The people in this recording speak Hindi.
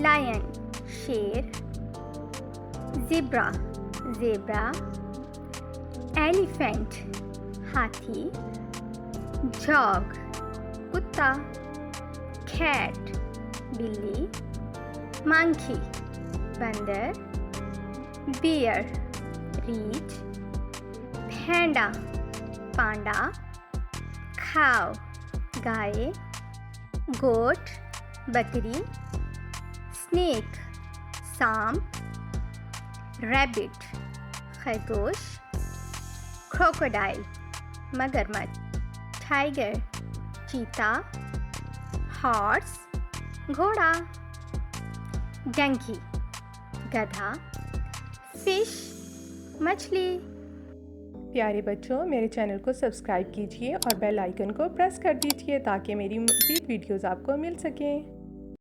लायन शेर, ज़ेब्रा ज़ेब्रा, एलिफेंट हाथी, डॉग कुत्ता, कैट बिल्ली, मंकी बंदर, बियर रीछ, पैंडा पांडा, काऊ गाय, गोट बकरी, स्नेक सांप, रैबिट खरगोश, क्रोकोडाइल मगरमच्छ, टाइगर चीता, हॉर्स घोड़ा, डंकी गधा, फिश मछली। प्यारे बच्चों, मेरे चैनल को सब्सक्राइब कीजिए और बेल आइकन को प्रेस कर दीजिए ताकि मेरी मज़ीद वीडियोज़ आपको मिल सकें।